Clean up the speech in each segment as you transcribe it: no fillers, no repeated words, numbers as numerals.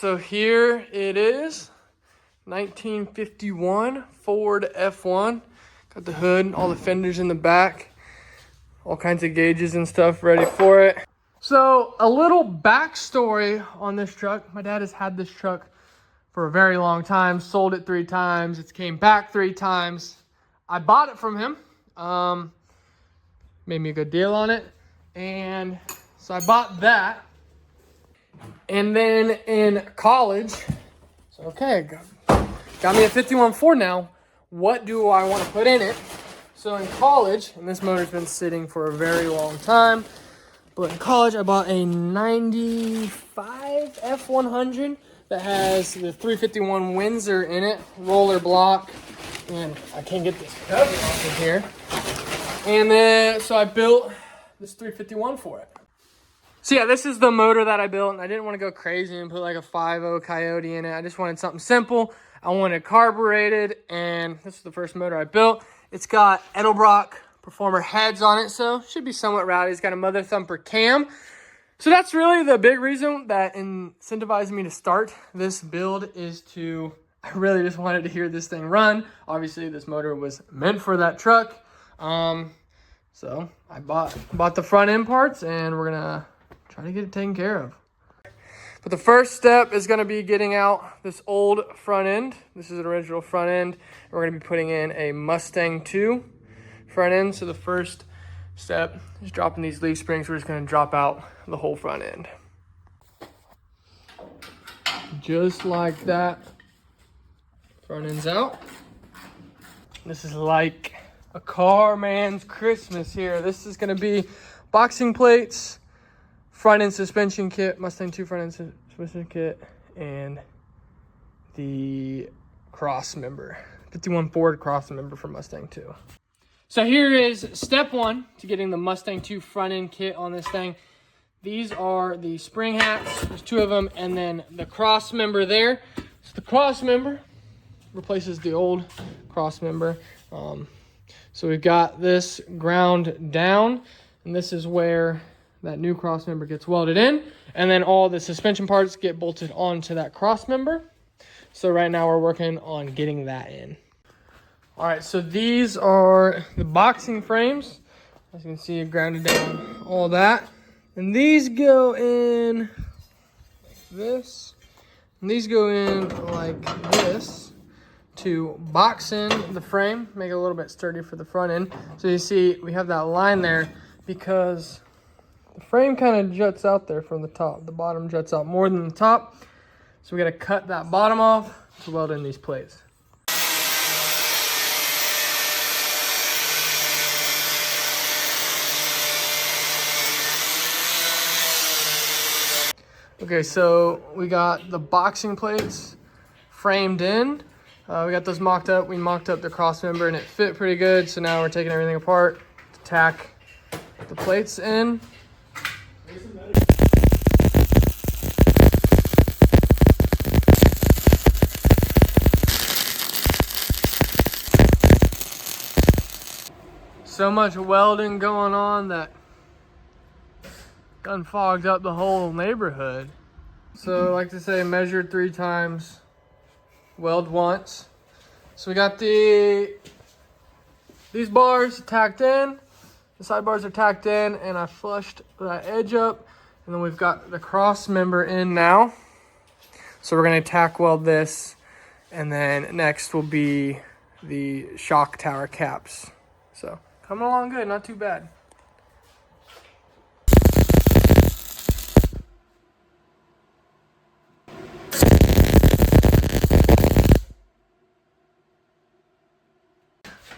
so here it is. 1951 Ford F1. Got the hood, all the fenders in the back, all kinds of gauges and stuff ready for it. So a little backstory on this truck. My dad has had this truck for a very long time, sold it 3 times. It's came back 3 times. I bought it from him. Made me a good deal on it. And so I bought that. And then in college, so okay, got me a 51 Ford now. What do I want to put in it? So in college, and this motor's been sitting for a very long time, but in college I bought a 95 F100 that has the 351 Windsor in it, roller block, and I can't get this cover off of here. And then, so I built this 351 for it. So yeah, this is the motor that I built, and I didn't want to go crazy and put like a 5.0 Coyote in it. I just wanted something simple. I wanted it carbureted, and this is the first motor I built. It's got Edelbrock Performer heads on it, so should be somewhat rowdy. It's got a Mother Thumper cam. So that's really the big reason that incentivized me to start this build is I really just wanted to hear this thing run. Obviously, this motor was meant for that truck. So I bought the front end parts, and we're gonna try to get it taken care of. But the first step is gonna be getting out this old front end. This is an original front end. We're gonna be putting in a Mustang 2 front end. So the first step is dropping these leaf springs. We're just gonna drop out the whole front end. Just like that. Front end's out. This is like a car man's Christmas here. This is gonna be boxing plates, front end suspension kit, Mustang 2 front end suspension kit, and the cross member, 51 Ford cross member for Mustang 2. So here is step 1 to getting the Mustang 2 front end kit on this thing. These are the spring hats, there's 2 of them, and then the cross member there. So the cross member replaces the old cross member. So we've got this ground down, and this is where that new cross member gets welded in, and then all the suspension parts get bolted onto that cross member. So right now we're working on getting that in. All right, so these are the boxing frames. As you can see, grounded down all that. And these go in like this, and these go in like this to box in the frame, make it a little bit sturdy for the front end. So you see we have that line there because the frame kind of juts out there from the top. The bottom juts out more than the top. So we got to cut that bottom off to weld in these plates. Okay, so we got the boxing plates framed in. We got those mocked up. We mocked up the cross member and it fit pretty good. So now we're taking everything apart to tack the plates in. So much welding going on that done fogged up the whole neighborhood. So I like to say measured 3 times, weld once. So we got these bars tacked in, the side bars are tacked in, and I flushed that edge up, and then we've got the cross member in now. So we're gonna tack weld this, and then next will be the shock tower caps. So coming along good, not too bad.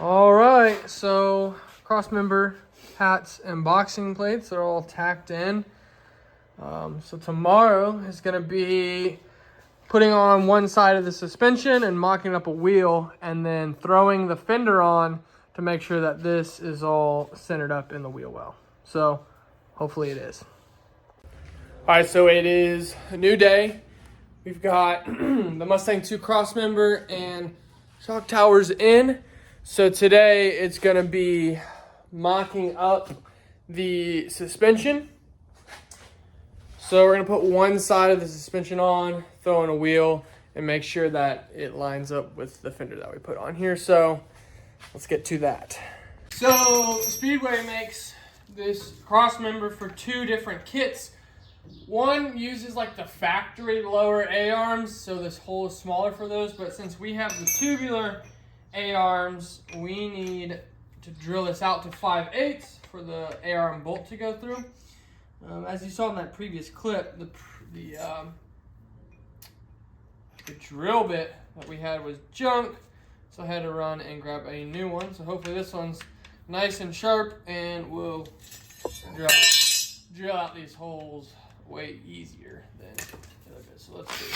All right, so cross member hats and boxing plates are all tacked in. So tomorrow is gonna be putting on one side of the suspension and mocking up a wheel, and then throwing the fender on to make sure that this is all centered up in the wheel well. So hopefully it is. All right, so it is a new day. We've got the Mustang 2 cross member and shock towers in. So today it's gonna be mocking up the suspension. So we're gonna put one side of the suspension on, throw in a wheel, and make sure that it lines up with the fender that we put on here. So let's get to that. So Speedway makes this cross member for two different kits. One uses like the factory lower A-arms, so this hole is smaller for those, but since we have the tubular A-arms, we need to drill this out to 5/8 for the A-arm bolt to go through. As you saw in that previous clip, the drill bit that we had was junk, so I had to run and grab a new one. So hopefully this one's nice and sharp, and we'll drill out these holes way easier than the other bit. So let's see.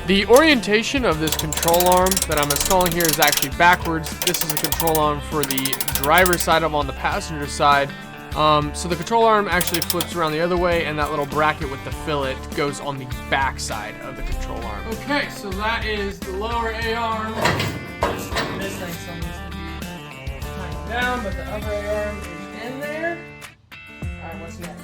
The orientation of this control arm that I'm installing here is actually backwards. This is a control arm for the driver's side. I'm on the passenger side. So the control arm actually flips around the other way, and that little bracket with the fillet goes on the back side of the control arm. Okay, so that is the lower A-arm. This thing still needs to be tightened down, but the upper A-arm is in there. All right, what's next?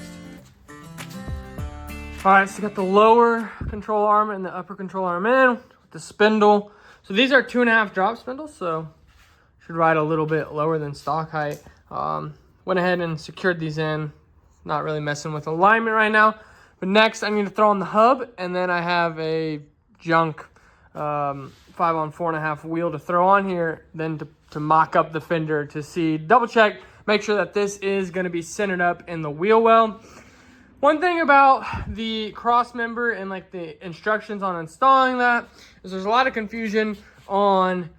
All right, so we got the lower control arm and the upper control arm in with the spindle. So these are 2.5 drop spindles, so should ride a little bit lower than stock height. Went ahead and secured these in. Not really messing with alignment right now. But next, I need to throw on the hub, and then I have a junk 5-on-4.5 wheel to throw on here, then to mock up the fender to see, double check, make sure that this is going to be centered up in the wheel well. One thing about the cross member and like the instructions on installing that is there's a lot of confusion on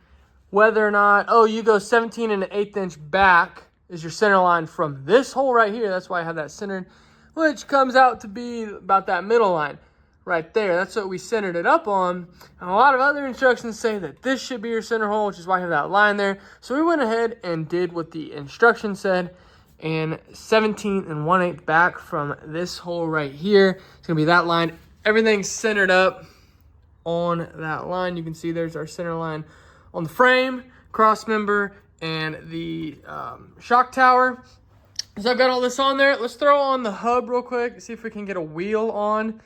whether or not, oh, you go 17 1/8 inch back is your center line from this hole right here. That's why I have that centered, which comes out to be about that middle line right there. That's what we centered it up on. And a lot of other instructions say that this should be your center hole, which is why I have that line there. So we went ahead and did what the instruction said. And 17 1/8 back from this hole right here. It's gonna be that line. Everything's centered up on that line. You can see there's our center line on the frame, cross member, and the shock tower. So I've got all this on there. Let's throw on the hub real quick, see if we can get a wheel on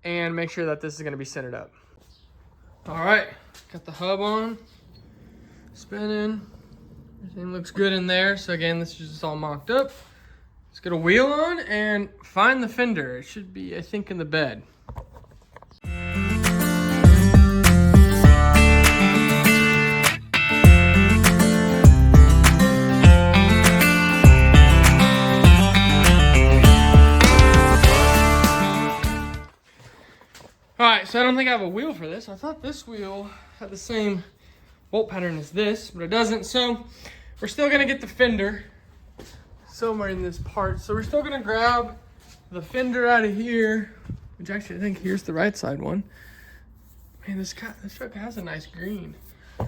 and make sure that this is gonna be centered up. All right, got the hub on, spinning. Everything looks good in there. So again, this is just all mocked up. Let's get a wheel on and find the fender. It should be, I think, in the bed. All right, so I don't think I have a wheel for this. I thought this wheel had the same bolt pattern as this, but it doesn't. So we're still gonna get the fender somewhere in this part. So we're still gonna grab the fender out of here, which actually I think here's the right side one. Man, this truck has a nice green. So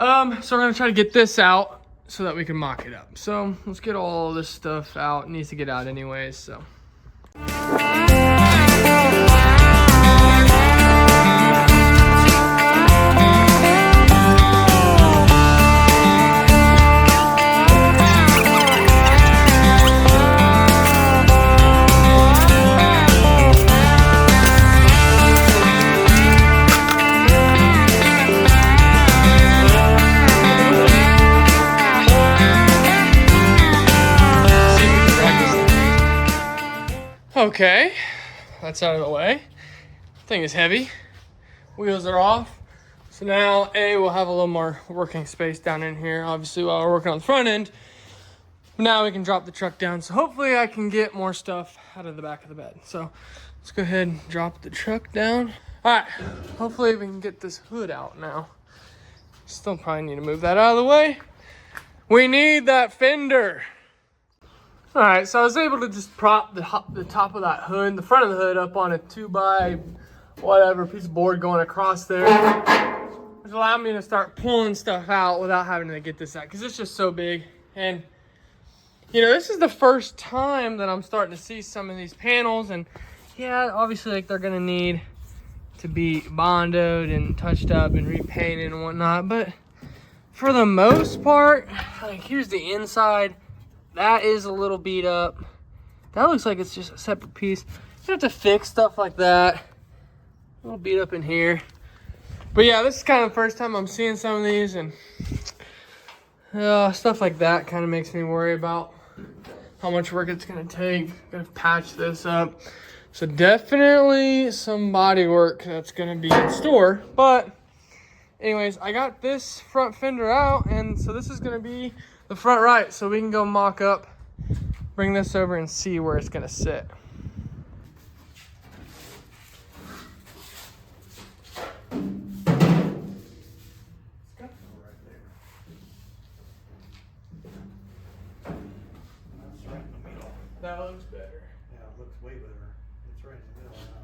we're gonna try to get this out so that we can mock it up. So let's get all this stuff out. It needs to get out anyways, so. Okay, that's out of the way. Thing is heavy. Wheels are off. So now, we'll have a little more working space down in here, obviously, while we're working on the front end. Now we can drop the truck down. So hopefully I can get more stuff out of the back of the bed. So let's go ahead and drop the truck down. All right, hopefully we can get this hood out now. Still probably need to move that out of the way. We need that fender. All right, so I was able to just prop the top of that hood, the front of the hood, up on a 2x whatever, piece of board going across there. Which allowed me to start pulling stuff out without having to get this out, because it's just so big. And you know, this is the first time that I'm starting to see some of these panels, and yeah, obviously like they're gonna need to be bondoed and touched up and repainted and whatnot, but for the most part, like here's the inside. That is a little beat up. That looks like it's just a separate piece. You have to fix stuff like that. A little beat up in here. But yeah, this is kind of the first time I'm seeing some of these, and stuff like that kind of makes me worry about how much work it's gonna take. Gonna patch this up. So definitely some body work that's gonna be in store. But anyways, I got this front fender out, and so this is gonna be the front right, so we can go mock up, bring this over and see where it's gonna sit. That looks better. Yeah, it looks way better. It's right in the middle now.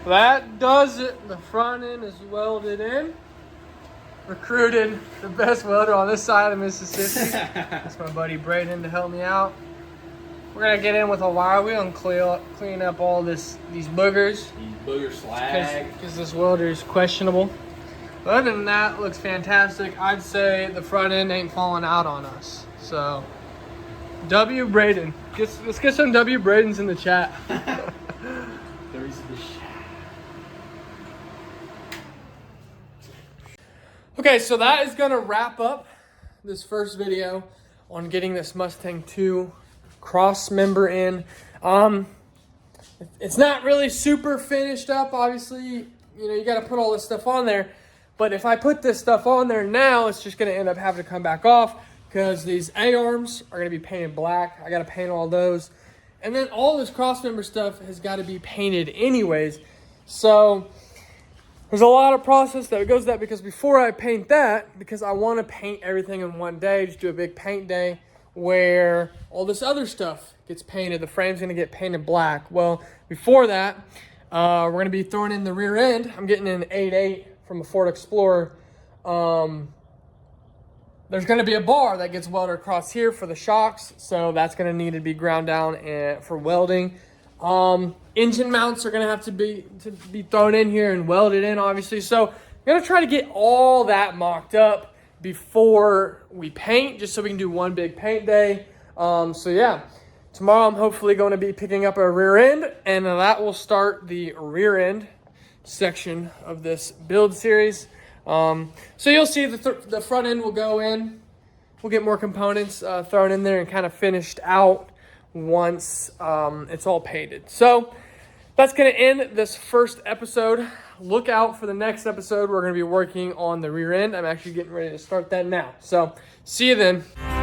That does it. The front end is welded in. Recruited the best welder on this side of Mississippi. That's my buddy Braden to help me out. We're gonna get in with a wire wheel and clean up all these boogers. These booger slag. Because this welder is questionable. But other than that, it looks fantastic. I'd say the front end ain't falling out on us. So, W. Braden. Let's get some W. Bradens in the chat. There's the Okay, so that is gonna wrap up this first video on getting this Mustang 2 cross member in. It's not really super finished up, obviously. You know, you got to put all this stuff on there, but if I put this stuff on there now, it's just going to end up having to come back off, because these A-arms are going to be painted black. I got to paint all those, and then all this cross member stuff has got to be painted anyways. So there's a lot of process that goes to that, because before I paint that, because I want to paint everything in one day, just do a big paint day where all this other stuff gets painted. The frame's gonna get painted black. Well, before that, we're gonna be throwing in the rear end. I'm getting an 8.8 from a Ford Explorer. There's gonna be a bar that gets welded across here for the shocks, so that's gonna need to be ground down for welding. Engine mounts are gonna have to be thrown in here and welded in, obviously. So I'm gonna try to get all that mocked up before we paint, just so we can do one big paint day. So yeah, tomorrow I'm hopefully going to be picking up a rear end, and that will start the rear end section of this build series. So you'll see the front end will go in. We'll get more components thrown in there and kind of finished out once it's all painted. So that's going to end this first episode. Look out for the next episode. We're going to be working on the rear end. I'm actually getting ready to start that now. So see you then.